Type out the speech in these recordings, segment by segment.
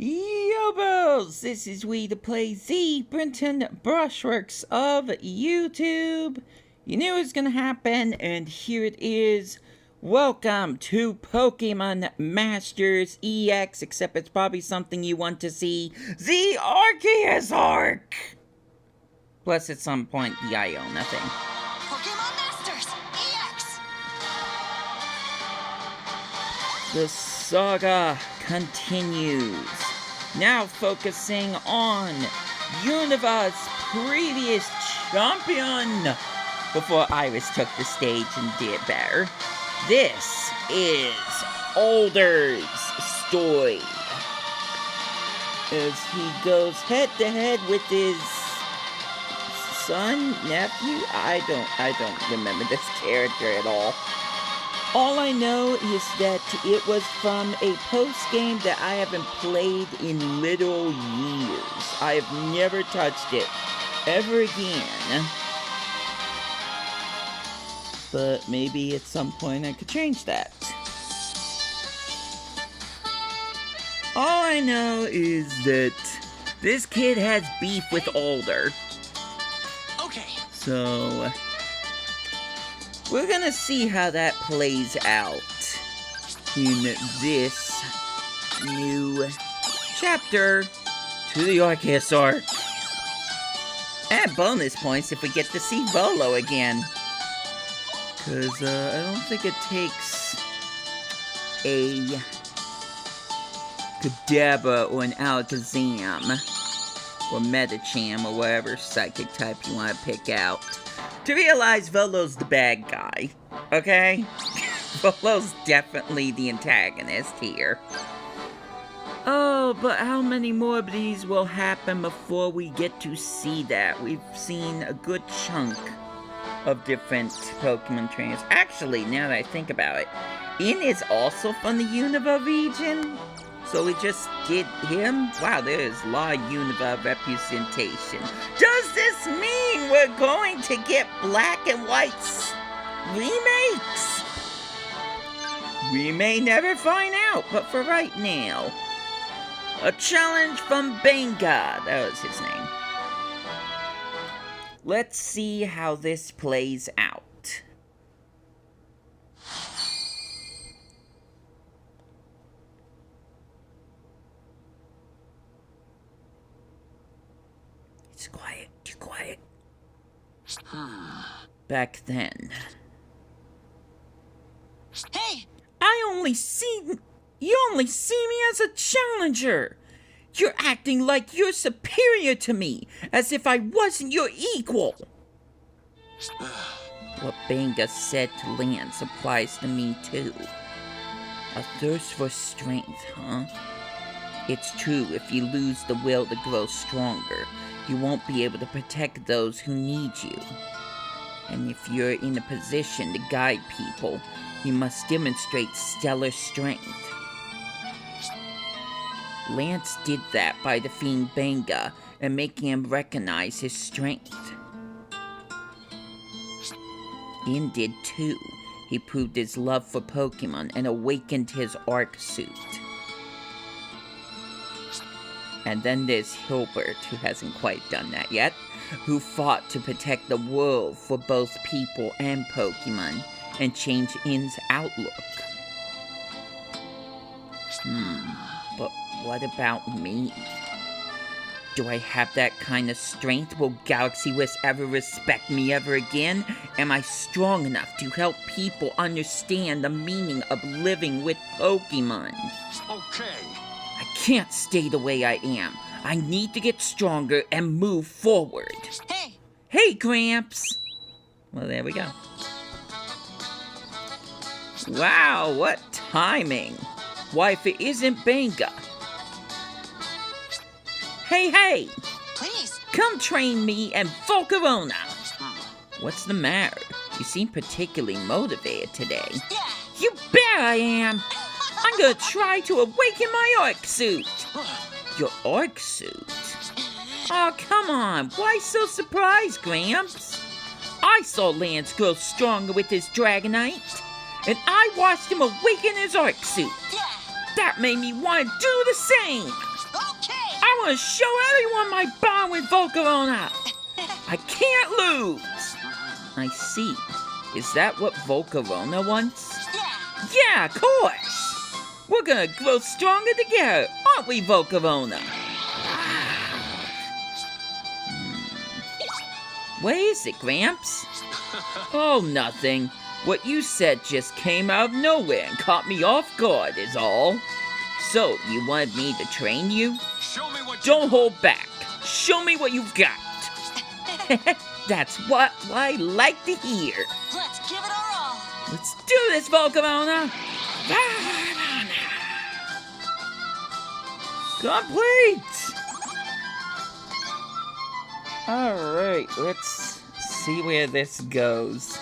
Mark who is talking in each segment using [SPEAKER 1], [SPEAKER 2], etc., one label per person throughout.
[SPEAKER 1] Yo, bros! This is Wii2PLAY, the Brenton Brushworks of YouTube. You knew it was gonna happen, and here it is. Welcome to Pokemon Masters EX, except it's probably something you want to see. The Arceus Ark! Plus, at some point, the Iona thing.
[SPEAKER 2] Pokemon Masters EX!
[SPEAKER 1] The saga continues. Now focusing on Univa's previous champion before Iris took the stage and did better. This is Alder's story as he goes head to head with his son, nephew. I don't remember this character at all. All I know is that it was from a post-game that I haven't played in literal years. I have never touched it ever again. But maybe at some point I could change that. All I know is that this kid has beef with Alder.
[SPEAKER 2] Okay.
[SPEAKER 1] So we're gonna see how that plays out in this new chapter to the Arceus Ark. And bonus points if we get to see Volo again. Because I don't think it takes a Kadabra or an Alakazam or Metacham or whatever psychic type you want to pick out to realize Volo's the bad guy, okay? Volo's definitely the antagonist here. Oh, but how many more of these will happen before we get to see that? We've seen a good chunk of different Pokemon trainers. Actually, now that I think about it, In is also from the Univa region? So we just did him? Wow, there is a lot of Univa representation. Does this mean we're going to get Black and White's remakes? We may never find out, but for right now, a challenge from Benga. That was his name. Let's see how this plays out. It's quiet, too quiet. Back then.
[SPEAKER 2] Hey!
[SPEAKER 1] You only see me as a challenger! You're acting like you're superior to me, as if I wasn't your equal! What Benga said to Lance applies to me too. A thirst for strength, huh? It's true, if you lose the will to grow stronger, you won't be able to protect those who need you. And if you're in a position to guide people, you must demonstrate stellar strength. Lance did that by defeating Benga and making him recognize his strength. In did too. He proved his love for Pokemon and awakened his Arc suit. And then there's Hilbert, who hasn't quite done that yet, who fought to protect the world for both people and Pokemon and change In's outlook. But what about me? Do I have that kind of strength? Will Galaxy West ever respect me ever again? Am I strong enough to help people understand the meaning of living with Pokemon?
[SPEAKER 2] Okay.
[SPEAKER 1] I can't stay the way I am. I need to get stronger and move forward.
[SPEAKER 2] Hey!
[SPEAKER 1] Hey, Gramps! Well, there we go. Wow, what timing! Why, if it isn't Benga? Hey!
[SPEAKER 2] Please!
[SPEAKER 1] Come train me and Volcarona! What's the matter? You seem particularly motivated today.
[SPEAKER 2] Yeah!
[SPEAKER 1] You bet I am! I'm gonna try to awaken my Arc suit! Your Arc suit? Oh, come on! Why so surprised, Gramps? I saw Lance grow stronger with his Dragonite, and I watched him awaken his Arc suit.
[SPEAKER 2] Yeah!
[SPEAKER 1] That made me want to do the same! want to show everyone my bond with Volcarona. I can't lose. I see. Is that what Volcarona wants? Yeah, of course. We're gonna grow stronger together, aren't we, Volcarona? What is it, Gramps? Oh, nothing. What you said just came out of nowhere and caught me off guard is all. So, you wanted me to train you?
[SPEAKER 2] Show me what
[SPEAKER 1] Don't hold back. Show me what you've got. That's what I like to hear.
[SPEAKER 2] Let's give it our all.
[SPEAKER 1] Let's do this, Volcarona. Complete. Alright, let's see where this goes.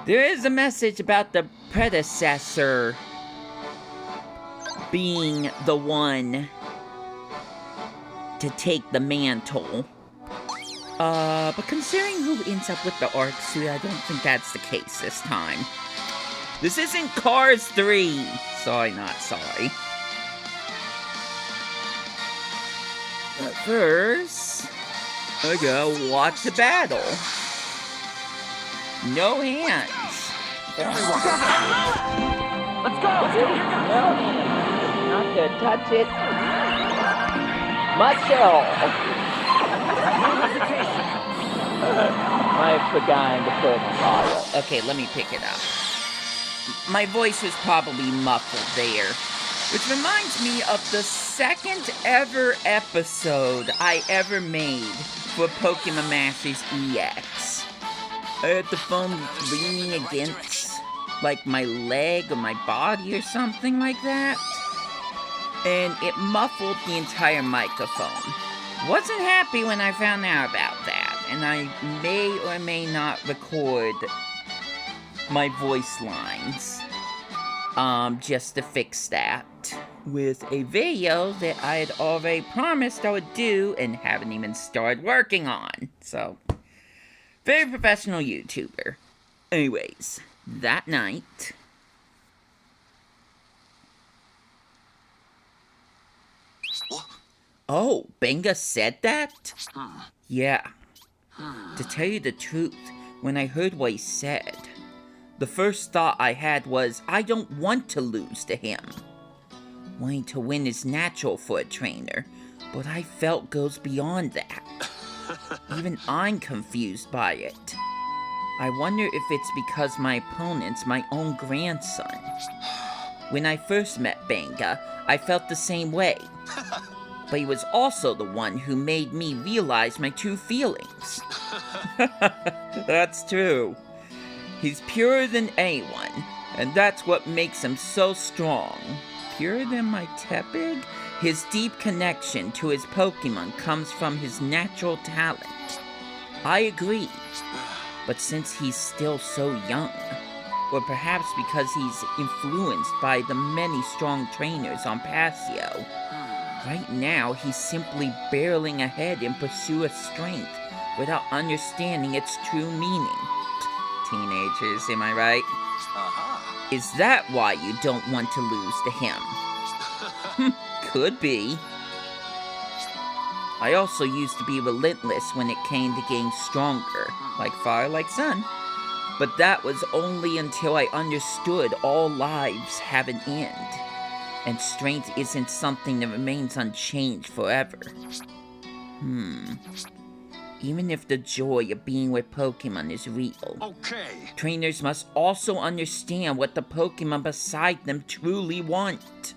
[SPEAKER 1] There is a message about the predecessor being the one to take the mantle. But considering who ends up with the Arc suit, I don't think that's the case this time. This isn't Cars 3. Sorry, not sorry. But first, I gotta watch the battle. No hands.
[SPEAKER 2] Let's go.
[SPEAKER 1] No hands. Not to touch it. Muscle. I've forgotten to put it on. Okay, let me pick it up. My voice was probably muffled there. Which reminds me of the second ever episode I ever made for Pokemon Masters EX. I had the phone leaning against, like, my leg or my body or something like that. And it muffled the entire microphone. Wasn't happy when I found out about that, and I may or may not record my voice lines, just to fix that, with a video that I had already promised I would do and haven't even started working on. So, very professional YouTuber. Anyways, that night, oh, Benga said that? Yeah. To tell you the truth, when I heard what he said, the first thought I had was, I don't want to lose to him. Wanting to win is natural for a trainer, but I felt goes beyond that. Even I'm confused by it. I wonder if it's because my opponent's my own grandson. When I first met Benga, I felt the same way. But he was also the one who made me realize my true feelings. That's true. He's purer than anyone, and that's what makes him so strong. Purer than my Tepig? His deep connection to his Pokemon comes from his natural talent. I agree. But since he's still so young, or perhaps because he's influenced by the many strong trainers on Paseo, right now he's simply barreling ahead in pursuit of strength without understanding its true meaning. Teenagers, am I right? Is that why you don't want to lose to him? Could be. I also used to be relentless when it came to getting stronger, like fire, like sun. But that was only until I understood all lives have an end, and strength isn't something that remains unchanged forever. Even if the joy of being with Pokemon is real, trainers must also understand what the Pokemon beside them truly want.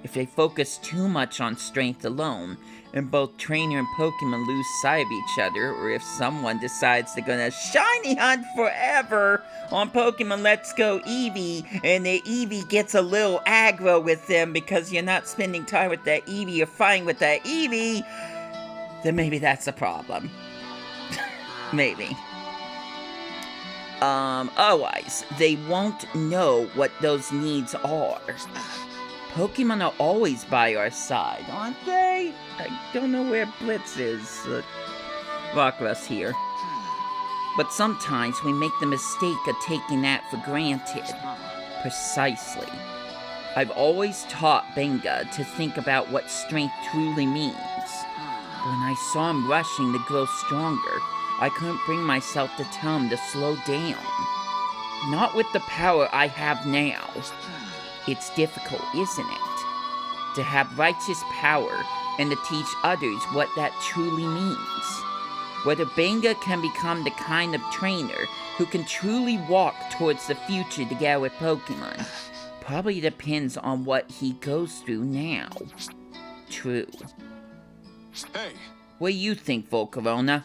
[SPEAKER 1] If they focus too much on strength alone, and both trainer and Pokemon lose sight of each other, or if someone decides they're gonna shiny hunt forever on Pokemon Let's Go Eevee, and the Eevee gets a little aggro with them because you're not spending time with that Eevee or fighting with that Eevee, then maybe that's a problem. Maybe. Otherwise, they won't know what those needs are. Pokemon are always by our side, aren't they? I don't know where Blitz is. Rockruss here. But sometimes we make the mistake of taking that for granted. Precisely. I've always taught Benga to think about what strength truly means. When I saw him rushing to grow stronger, I couldn't bring myself to tell him to slow down. Not with the power I have now. It's difficult, isn't it? To have righteous power and to teach others what that truly means. Whether Benga can become the kind of trainer who can truly walk towards the future together with Pokemon probably depends on what he goes through now. True.
[SPEAKER 2] Hey.
[SPEAKER 1] What do you think, Volcarona?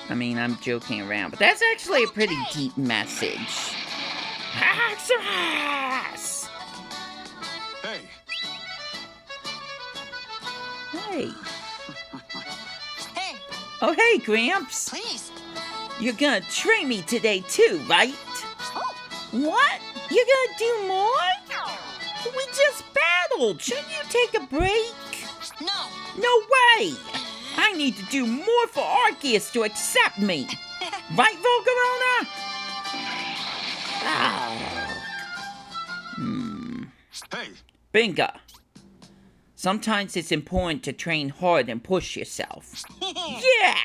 [SPEAKER 1] I mean, I'm joking around, but that's actually a pretty deep message. Haxorus!
[SPEAKER 2] Hey.
[SPEAKER 1] Hey.
[SPEAKER 3] Hey,
[SPEAKER 1] Oh, hey, Gramps.
[SPEAKER 3] please.
[SPEAKER 1] You're gonna train me today, too, right?
[SPEAKER 3] Oh,
[SPEAKER 1] What? You're gonna do more? We just battled. Shouldn't you take a break?
[SPEAKER 3] no.
[SPEAKER 1] No way! I need to do more for Arceus to accept me. Right, Volcarona?
[SPEAKER 2] Hey.
[SPEAKER 1] Benga. Sometimes it's important to train hard and push yourself. Yeah!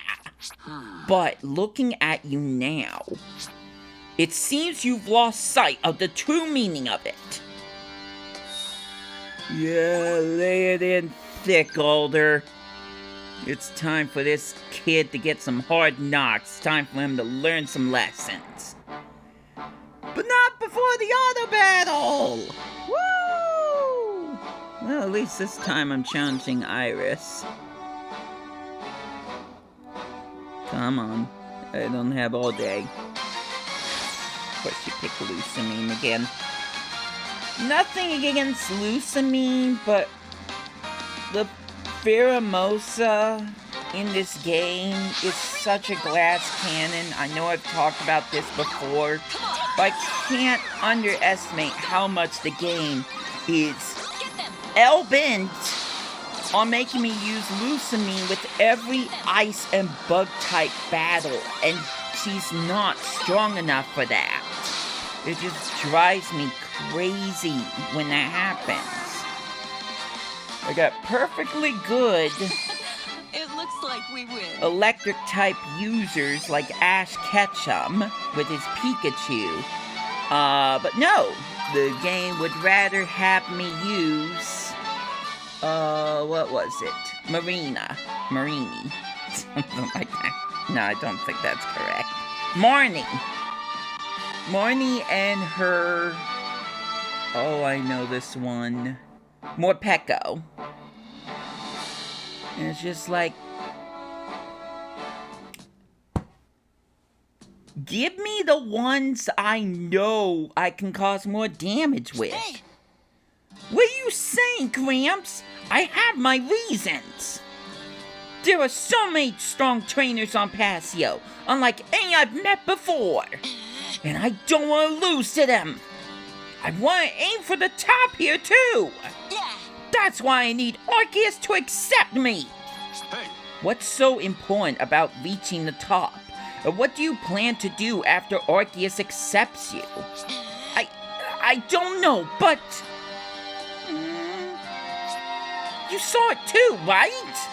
[SPEAKER 1] But looking at you now, it seems you've lost sight of the true meaning of it. Yeah, lay it in thick, Alder. It's time for this kid to get some hard knocks. It's time for him to learn some lessons. But not before the auto battle! Woo! Well, at least this time I'm challenging Iris. Come on. I don't have all day. Of course you pick Lucamine again. Nothing against Lucamine, but the Pheromosa in this game is such a glass cannon. I know I've talked about this before, but I can't underestimate how much the game is hell-bent on making me use Lucamine with every ice and bug type battle, and she's not strong enough for that. It just drives me crazy when that happens. I got perfectly good
[SPEAKER 3] It looks like we win.
[SPEAKER 1] electric type users like Ash Ketchum with his Pikachu. But no, the game would rather have me use, what was it? Marini. Something like that. No, I don't think that's correct. Marnie and her, oh, I know this one. Morpeko. And it's just like, give me the ones I know I can cause more damage with.
[SPEAKER 3] Hey,
[SPEAKER 1] What are you saying, Gramps? I have my reasons. There are so many strong trainers on Paseo, unlike any I've met before. And I don't want to lose to them. I want to aim for the top here, too.
[SPEAKER 3] yeah.
[SPEAKER 1] That's why I need Arceus to accept me.
[SPEAKER 2] Hey.
[SPEAKER 1] What's so important about reaching the top? Or what do you plan to do after Arceus accepts you? I don't know, but... You saw it too, right?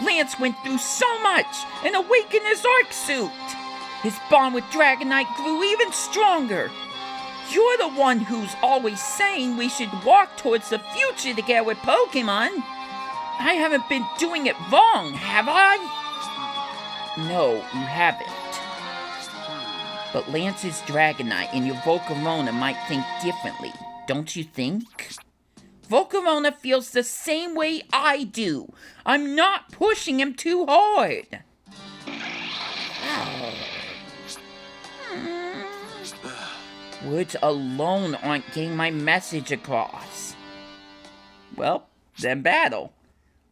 [SPEAKER 1] Lance went through so much and awakened his Arc suit. His bond with Dragonite grew even stronger. You're the one who's always saying we should walk towards the future together with Pokemon. I haven't been doing it wrong, have I? No, you haven't. But Lance's Dragonite and your Volcarona might think differently, don't you think? Volcarona feels the same way I do. I'm not pushing him too hard. Words alone aren't getting my message across. Well, then battle.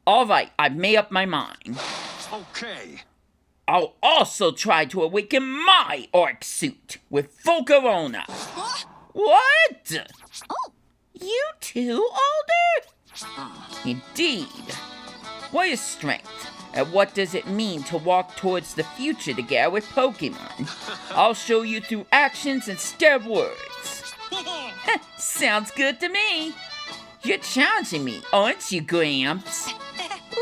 [SPEAKER 1] Alright, I've made up my mind.
[SPEAKER 2] Okay.
[SPEAKER 1] I'll also try to awaken my Arc suit with Volcarona.
[SPEAKER 3] What?
[SPEAKER 1] What?
[SPEAKER 3] Oh,
[SPEAKER 1] You too, Alder? Indeed. What is strength? And what does it mean to walk towards the future together with Pokemon? I'll show you through actions instead of words. Sounds good to me. You're challenging me, aren't you, Gramps?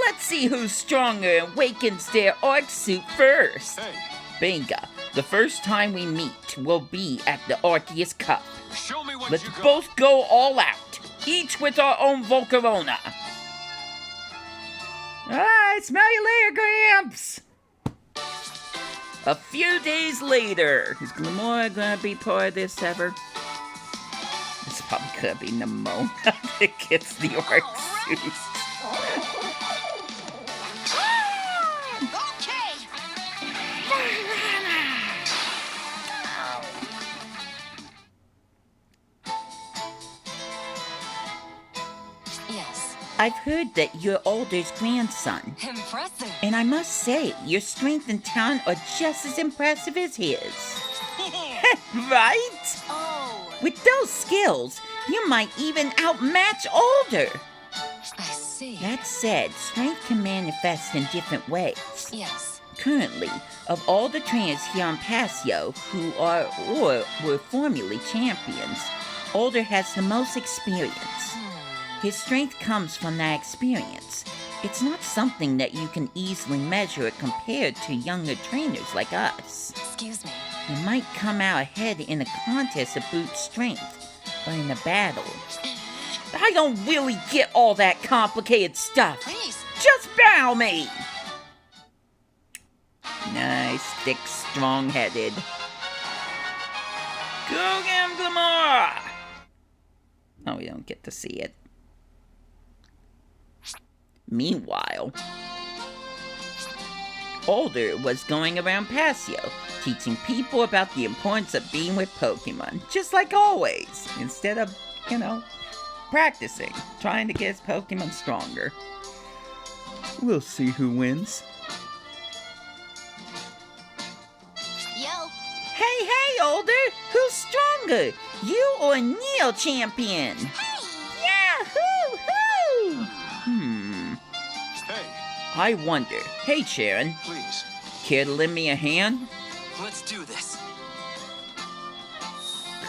[SPEAKER 1] Let's see who's stronger and wakens their arc suit first.
[SPEAKER 2] Hey,
[SPEAKER 1] Benga, the first time we meet will be at the Arceus Cup.
[SPEAKER 2] show me what
[SPEAKER 1] Let's
[SPEAKER 2] you got.
[SPEAKER 1] both go all out, each with our own Volcarona. Alright, smell you later, Gramps! A few days later, is Glamora gonna be part of this ever? It's probably gonna be Nemo that gets the arc suit.
[SPEAKER 3] Okay. Yes.
[SPEAKER 1] I've heard that you're Alder's grandson,
[SPEAKER 3] Impressive.
[SPEAKER 1] and I must say, your strength and talent are just as impressive as his. Right?
[SPEAKER 3] Oh,
[SPEAKER 1] With those skills, you might even outmatch Alder.
[SPEAKER 3] I see.
[SPEAKER 1] That said, strength can manifest in different ways.
[SPEAKER 3] Yes.
[SPEAKER 1] Currently, of all the trainers here on Pasio who are or were formerly champions, Alder has the most experience. His strength comes from that experience. It's not something that you can easily measure or compare to younger trainers like us.
[SPEAKER 3] Excuse me.
[SPEAKER 1] You might come out ahead in a contest of brute strength, but in a battle, I don't really get all that complicated stuff.
[SPEAKER 3] Please.
[SPEAKER 1] Just bow me! Nice, thick, strong-headed. Go get him, Glamora! Oh, we don't get to see it. Meanwhile, Alder was going around Pasio, teaching people about the importance of being with Pokemon, just like always, instead of, practicing, trying to get his Pokemon stronger. We'll see who wins.
[SPEAKER 3] Yo.
[SPEAKER 1] Hey, Alder! Who's stronger? You or Neo Champion? Yeah, hoo!
[SPEAKER 2] Hey,
[SPEAKER 1] I wonder. Hey, Sharon,
[SPEAKER 2] please.
[SPEAKER 1] care to lend me a hand?
[SPEAKER 4] Let's do this.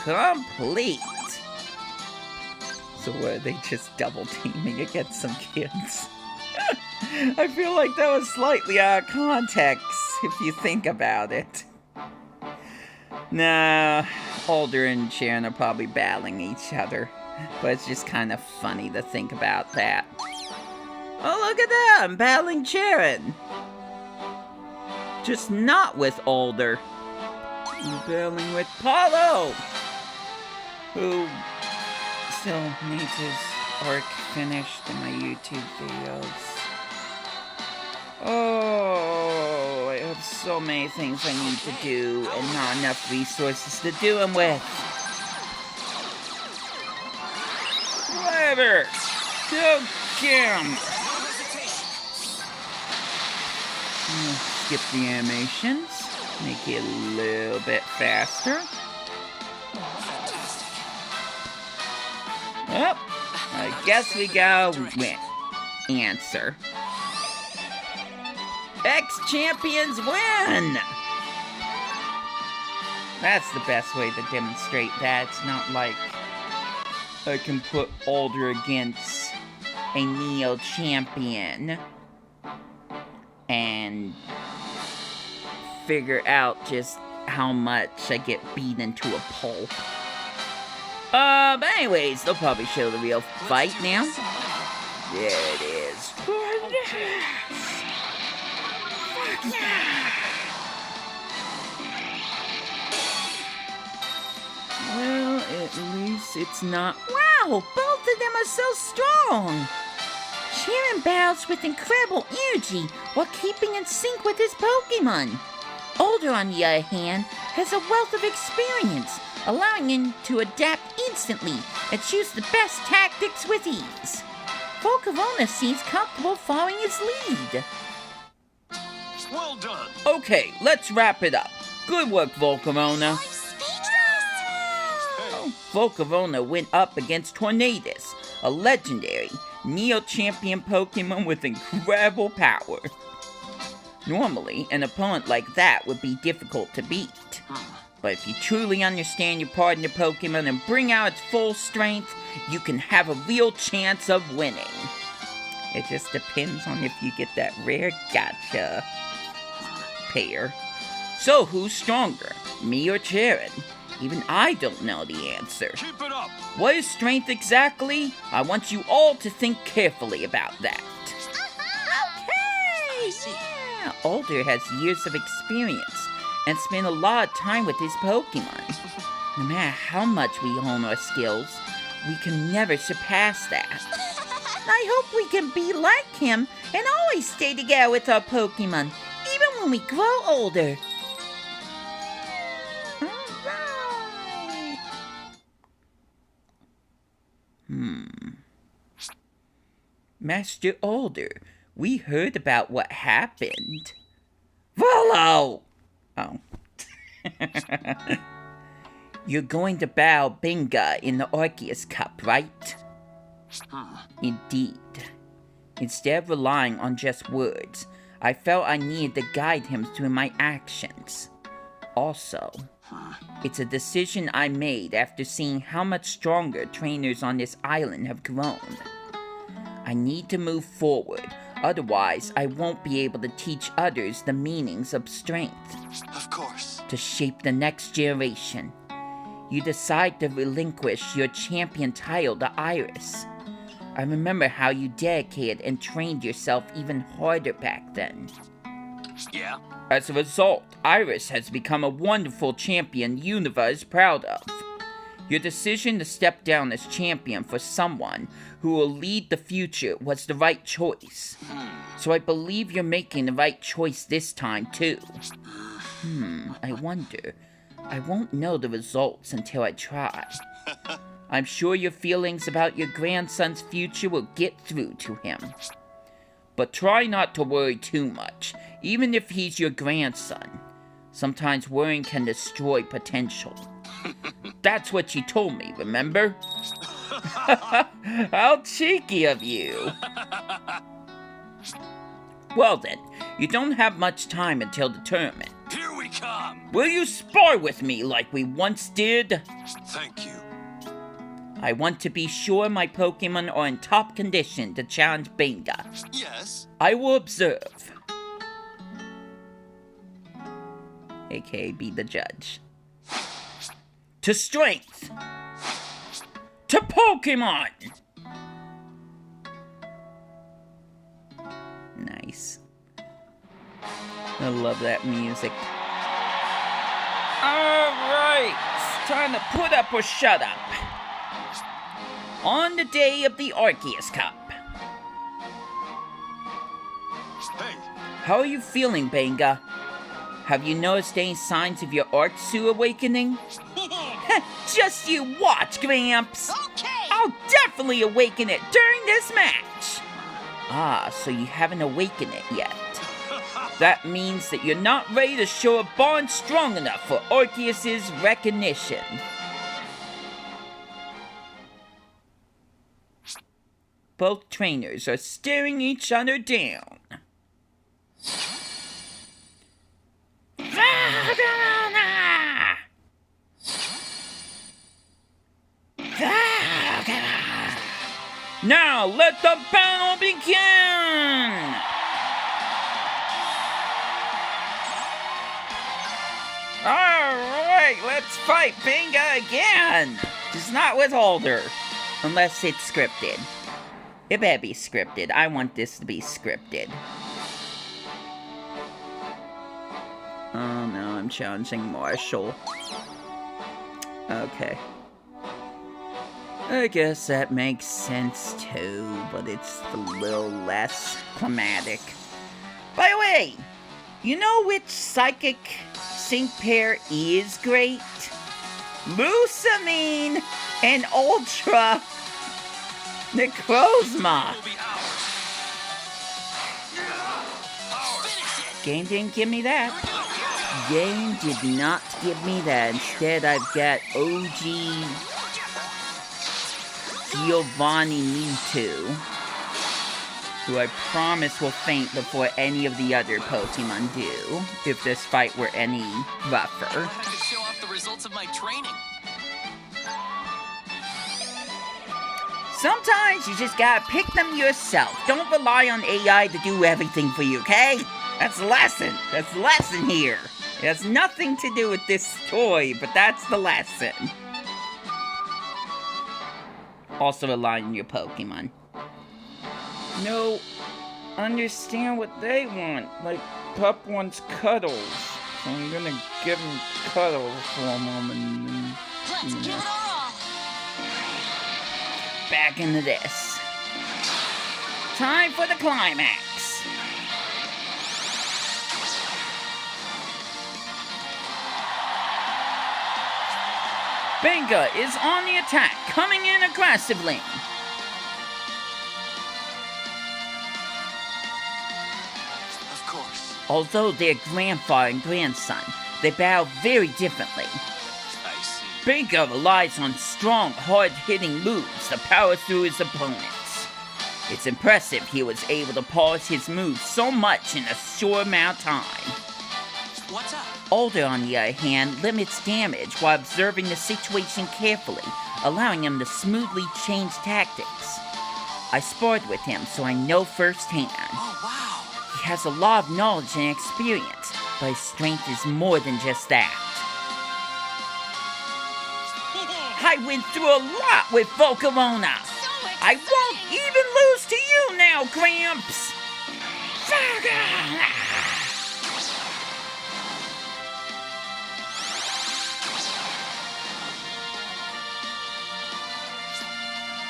[SPEAKER 1] Complete. So what, are they just double teaming against some kids? I feel like that was slightly out of context, if you think about it. Nah, Alder and Sharon are probably battling each other, but it's just kind of funny to think about that. Oh, look at them, battling Sharon. Just not with Alder. Battling with Paulo, who still needs his arc finished in my YouTube videos. Oh, I have so many things I need to do and not enough resources to do them with. Whatever. Go get 'em. Skip the animations. Make it a little bit faster. Well, I guess we gotta win. Answer. Ex-champions win! That's the best way to demonstrate that. It's not like I can put Alder against a Neo champion and figure out just how much I get beat into a pulp. But anyways, they'll probably show the real fight now. There it is. Well, at least it's not... Wow, both of them are so strong! Sharon battles with incredible energy while keeping in sync with his Pokemon. Alder, on the other hand, has a wealth of experience, allowing him to adapt instantly and choose the best tactics with ease. Volcarona seems comfortable following his lead.
[SPEAKER 2] Well done.
[SPEAKER 1] Okay, let's wrap it up. Good work, Volcarona.
[SPEAKER 3] I'm speechless.
[SPEAKER 2] Hey,
[SPEAKER 1] Volcarona went up against Tornadus, a legendary Neo Champion Pokemon with incredible power. Normally, an opponent like that would be difficult to beat. But if you truly understand your partner Pokemon and bring out its full strength, you can have a real chance of winning. It just depends on if you get that rare gotcha pair. So who's stronger, me or Cheren? Even I don't know the answer.
[SPEAKER 2] Keep it up.
[SPEAKER 1] What is strength exactly? I want you all to think carefully about that. Okay! Yeah, Alder has years of experience and spent a lot of time with his Pokemon. No matter how much we hone our skills, we can never surpass that. I hope we can be like him and always stay together with our Pokemon, even when we grow older. Alright. Master Alder, we heard about what happened. Follow! Oh. You're going to battle Benga in the Arceus Cup, right? Indeed. Instead of relying on just words, I felt I needed to guide him through my actions. Also, it's a decision I made after seeing how much stronger trainers on this island have grown. I need to move forward, otherwise I won't be able to teach others the meanings of strength.
[SPEAKER 2] Of course.
[SPEAKER 1] To shape the next generation, you decide to relinquish your champion title to Iris. I remember how you dedicated and trained yourself even harder back then.
[SPEAKER 2] Yeah.
[SPEAKER 1] As a result, Iris has become a wonderful champion Unova is proud of. Your decision to step down as champion for someone who will lead the future was the right choice. So I believe you're making the right choice this time too. I wonder. I won't know the results until I try. I'm sure your feelings about your grandson's future will get through to him. But try not to worry too much, even if he's your grandson. Sometimes worrying can destroy potential. That's what you told me, remember? How cheeky of you. Well then, you don't have much time until the tournament.
[SPEAKER 2] Here we come.
[SPEAKER 1] Will you spar with me like we once did?
[SPEAKER 2] Thank you.
[SPEAKER 1] I want to be sure my Pokemon are in top condition to challenge Benga.
[SPEAKER 2] Yes.
[SPEAKER 1] I will observe. AKA be the judge. To strength! To Pokemon! Nice. I love that music. Alright! Time to put up or shut up. On the day of the Arceus Cup.
[SPEAKER 2] Hey.
[SPEAKER 1] How are you feeling, Benga? Have you noticed any signs of your Arceus awakening? Just you watch, Gramps!
[SPEAKER 3] Okay!
[SPEAKER 1] I'll definitely awaken it during this match! Ah, so you haven't awakened it yet. That means that you're not ready to show a bond strong enough for Arceus' recognition. Both trainers are staring each other down. Now let the battle begin! Alright, let's fight Benga again! Just not with Alder. Unless it's scripted. It better be scripted. I want this to be scripted. Oh no, I'm challenging Marshall. Okay. I guess that makes sense too, but it's a little less climatic. By the way, you know which psychic sync pair is great? Lusamine and Ultra Necrozma.
[SPEAKER 2] Will be ours. Ours.
[SPEAKER 1] Game didn't give me that. Game did not give me that. Instead, I've got OG Giovanni Mewtwo, who I promise will faint before any of the other Pokemon do, if this fight were any rougher.
[SPEAKER 2] To show off the
[SPEAKER 4] results of my training.
[SPEAKER 1] Sometimes you just gotta pick them yourself. Don't rely on AI to do everything for you, okay? That's the lesson. That's the lesson here. It has nothing to do with this toy, but that's the lesson. Also rely on your Pokemon. No, understand what they want. Like, Pup wants cuddles. So I'm gonna give him cuddles for a moment.
[SPEAKER 3] Let's give it our all.
[SPEAKER 1] Back into this. Time for the climax. Benga is on the attack, coming in aggressively.
[SPEAKER 4] Of course.
[SPEAKER 1] Although they're grandfather and grandson, they battle very differently.
[SPEAKER 4] I see.
[SPEAKER 1] Benga relies on strong, hard-hitting moves to power through his opponents. It's impressive he was able to polish his moves so much in a short amount of time.
[SPEAKER 4] What's up?
[SPEAKER 1] Alder, on the other hand, limits damage while observing the situation carefully, allowing him to smoothly change tactics. I sparred with him, so I know firsthand.
[SPEAKER 4] Oh, wow.
[SPEAKER 1] He has a lot of knowledge and experience, but his strength is more than just that. I went through a lot with Volcarona.
[SPEAKER 3] So
[SPEAKER 1] I
[SPEAKER 3] exciting.
[SPEAKER 1] won't even lose to you now, Gramps!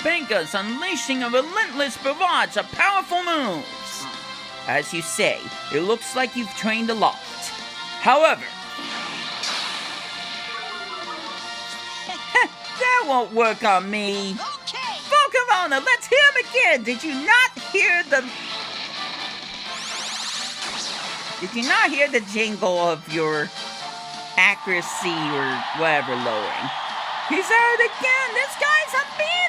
[SPEAKER 1] Benga's unleashing a relentless barrage of powerful moves. As you say, it looks like you've trained a lot. However, that won't work on me.
[SPEAKER 3] Okay.
[SPEAKER 1] Volcarona, let's hear him again. Did you not hear the jingle of your accuracy or whatever lowering? He's at it again. This guy's unbeatable.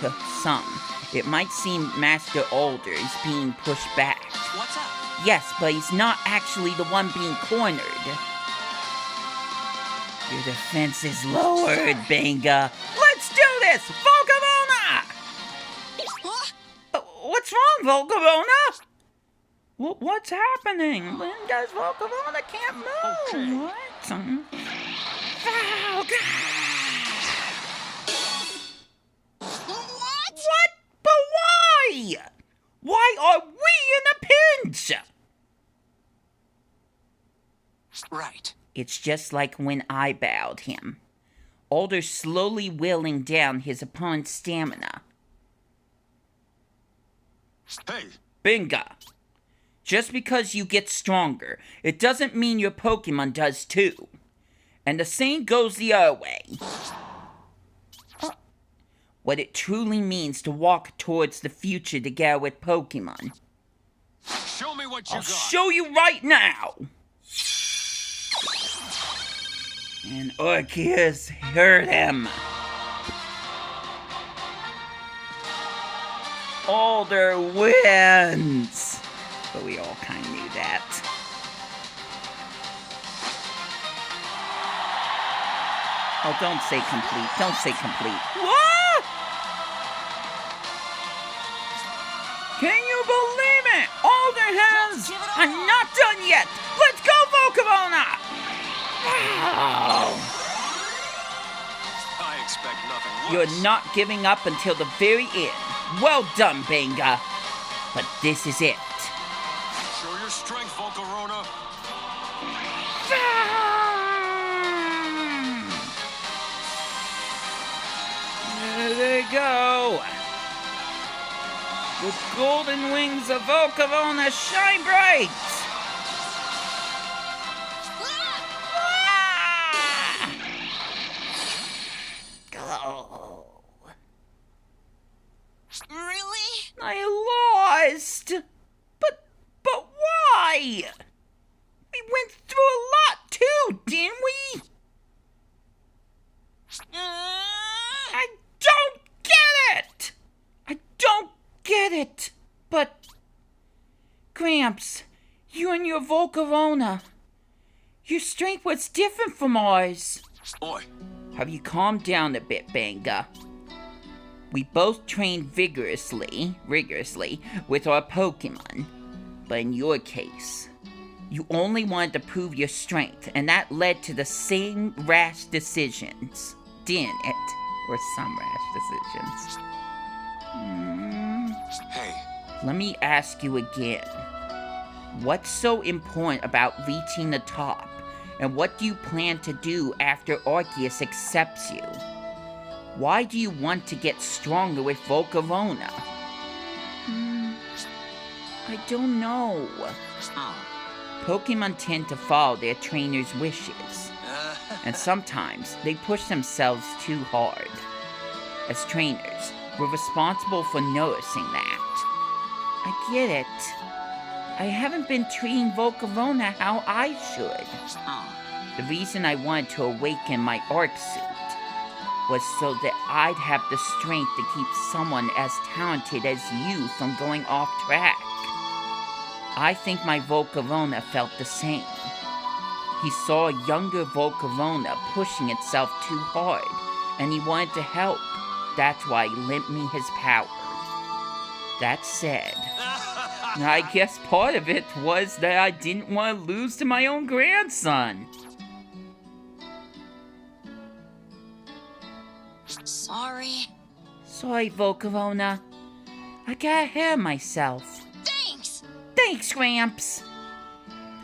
[SPEAKER 1] To some, it might seem Master Alder is being pushed back.
[SPEAKER 4] What's up?
[SPEAKER 1] Yes, but he's not actually the one being cornered. Your defense is lowered, Benga. Let's do this, Volcarona!
[SPEAKER 3] Huh?
[SPEAKER 1] What's wrong, Volcarona? What's happening? Benga's Volcarona can't move.
[SPEAKER 4] Okay.
[SPEAKER 1] What? What? But why? Why are we in a pinch?
[SPEAKER 4] Right.
[SPEAKER 1] It's just like when I bowed him. Alder slowly whittling down his opponent's stamina.
[SPEAKER 2] Hey,
[SPEAKER 1] Benga. Just because you get stronger, it doesn't mean your Pokemon does too. And the same goes the other way. What it truly means to walk towards the future together with Pokemon.
[SPEAKER 2] show me what you
[SPEAKER 1] I'll
[SPEAKER 2] got.
[SPEAKER 1] show you right now! And Arceus heard him. Alder wins! But we all kind of knew that. Oh, don't say complete. Don't say complete. What? Can you believe it? Alder has... I'm not done yet. Let's go, Volcarona! Wow.
[SPEAKER 2] I expect nothing less.
[SPEAKER 1] You're not giving up until the very end. Well done, Benga. But this is it.
[SPEAKER 2] Show your strength, Volcarona.
[SPEAKER 1] There they go. The golden wings of Volcarona shine bright. Go.
[SPEAKER 3] Really?
[SPEAKER 1] I lost. But why? We went through a lot too, didn't we? I don't get it! I don't get it! But, Gramps, you and your Volcarona, Your strength was different from ours.
[SPEAKER 2] Oi.
[SPEAKER 1] Have you calmed down a bit, Benga? We both trained rigorously with our Pokemon. But in your case, you only wanted to prove your strength, and that led to the same rash decisions, didn't it? Or some rash decisions.
[SPEAKER 2] Hey.
[SPEAKER 1] Let me ask you again. What's so important about reaching the top? And what do you plan to do after Arceus accepts you? Why do you want to get stronger with Volcarona? I don't know. Pokemon tend to follow their trainers' wishes. And sometimes they push themselves too hard. As trainers, we're responsible for noticing that. I get it. I haven't been treating Volcarona how I should. The reason I wanted to awaken my Arc suit was so that I'd have the strength to keep someone as talented as you from going off track. I think my Volcarona felt the same. He saw a younger Volcarona pushing itself too hard, and he wanted to help. That's why he lent me his power. That said, I guess part of it was that I didn't want to lose to my own grandson.
[SPEAKER 3] Sorry.
[SPEAKER 1] Sorry, Volcarona. I got ahead of myself.
[SPEAKER 3] Thanks.
[SPEAKER 1] Thanks, Gramps.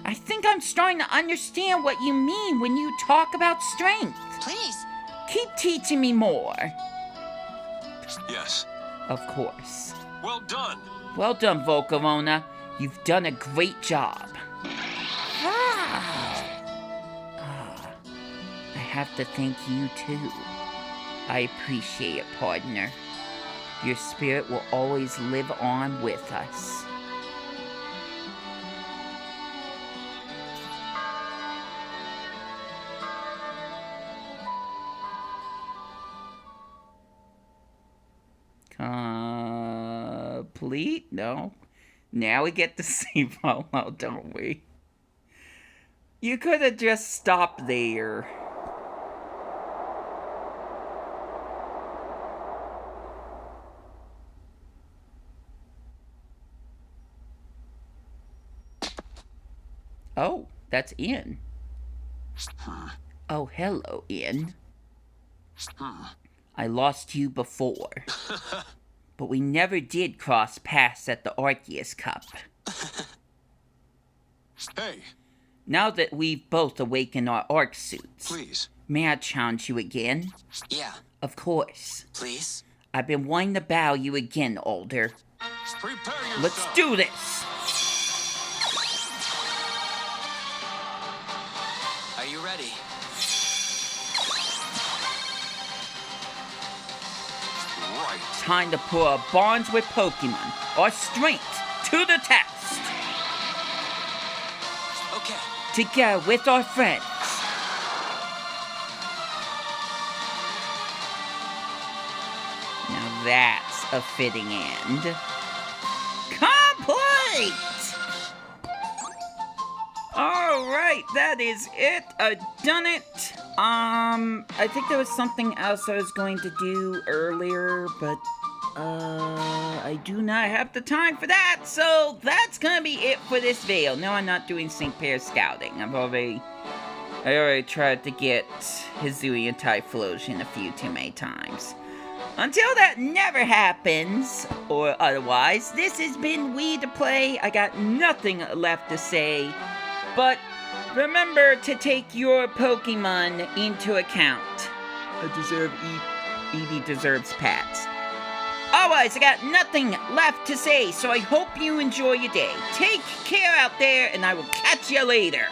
[SPEAKER 1] I think I'm starting to understand what you mean when you talk about strength.
[SPEAKER 3] Please.
[SPEAKER 1] Keep teaching me more.
[SPEAKER 2] Yes.
[SPEAKER 1] Of course.
[SPEAKER 2] Well done.
[SPEAKER 1] Well done, Volcarona. You've done a great job. I have to thank you, too. I appreciate it, partner. Your spirit will always live on with us. Complete? No. Now we get to see Polo, don't we? You could have just stopped there. Oh, that's Ian. Oh, hello, Ian. I lost you before. But we never did cross paths at the Arceus Cup.
[SPEAKER 2] Hey.
[SPEAKER 1] Now that we've both awakened our Arc suits,
[SPEAKER 2] Please.
[SPEAKER 1] may I challenge you again?
[SPEAKER 4] Yeah,
[SPEAKER 1] Of course.
[SPEAKER 4] please.
[SPEAKER 1] I've been wanting to battle you again, Alder.
[SPEAKER 2] Prepare yourself.
[SPEAKER 1] Let's do this!
[SPEAKER 4] Are you ready?
[SPEAKER 2] Right.
[SPEAKER 1] Time to put our bonds with Pokemon, our strength, to the test!
[SPEAKER 4] Okay.
[SPEAKER 1] Together with our friends. Now that's a fitting end. Complete! Alright, that is it. I've done it. I think there was something else I was going to do earlier, but, I do not have the time for that, so that's gonna be it for this video. No, I'm not doing St. Pair Scouting. I already tried to get Hizui and Typhlosion a few too many times. Until that never happens, or otherwise, this has been Wii2PLAY. I got nothing left to say, but remember to take your Pokemon into account. Eevee deserves pats. Otherwise, I got nothing left to say, so I hope you enjoy your day. Take care out there, and I will catch you later.